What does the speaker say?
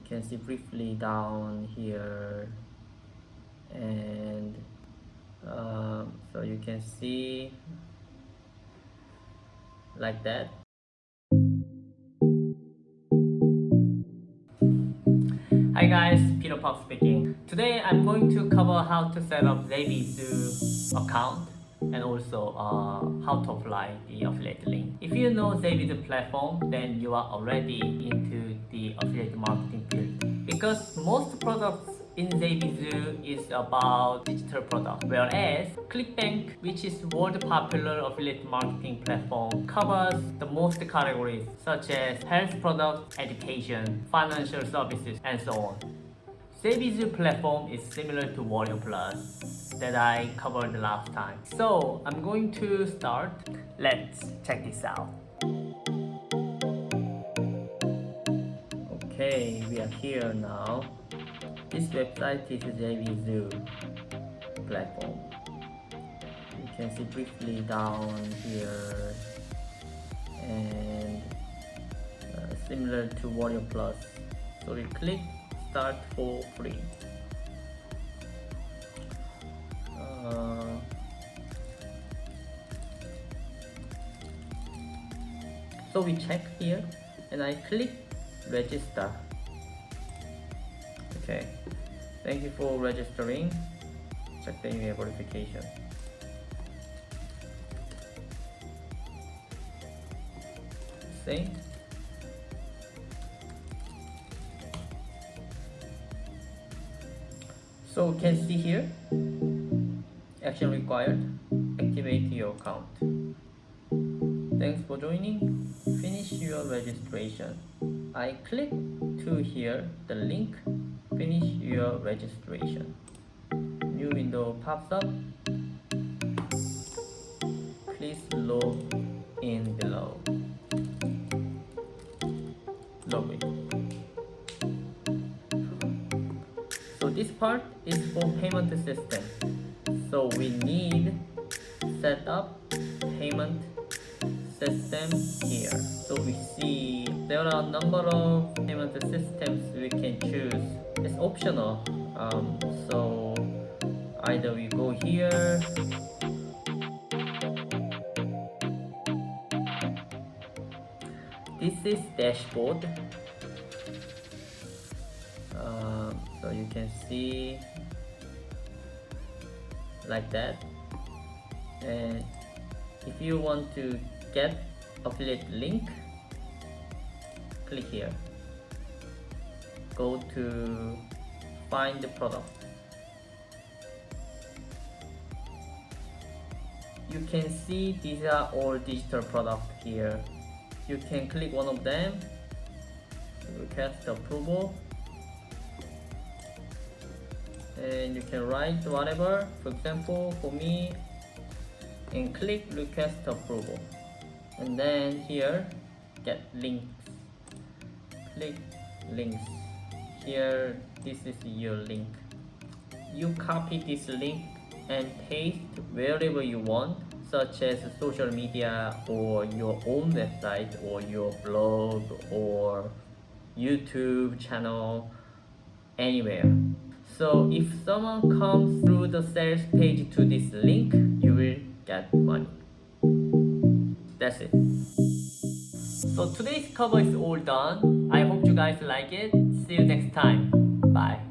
you can see briefly down here, and so you can see like that. Hi guys, Peter Pop speaking. Today I'm going to cover how to set up Zavizu account and also how to apply the affiliate link. If you know Zavizu platform, then you are already into the affiliate marketing field, because most products in Zavizu is about digital product, whereas ClickBank, which is world popular affiliate marketing platform, covers the most categories such as health products, education, financial services, and so on. Zavizu platform is similar to Warrior Plus that I covered last time. So I'm going to start. Let's check this out. Okay, we are here now. This website is Zavizu platform. You can see briefly down here, and similar to Warrior Plus. So we click start for free. So we check here and I click register. Okay, thank you for registering. Check the email verification. Same. So you can see here, action required, activate your account. Thanks for joining, finish your registration. I click to here, the link, finish your registration. New window pops up. Please log in below. Login. So this part is for payment system. So we need set up payment system here. So we see there are a number of payment systems we can choose. It's optional. So either we go here, this is dashboard. So you can see like that, and if you want to get affiliate link, click here, go to find the product. You can see these are all digital products here. You can click one of them, request approval, and you can write whatever, for example for me, and click request approval, and then here get links, click links. Here this is your link. You copy this link and paste wherever you want, such as social media or your own website or your blog or YouTube channel, anywhere. So if someone comes through the sales page to this link, you will get money. That's it. So today's cover is all done. I hope you guys like it. See you next time. Bye.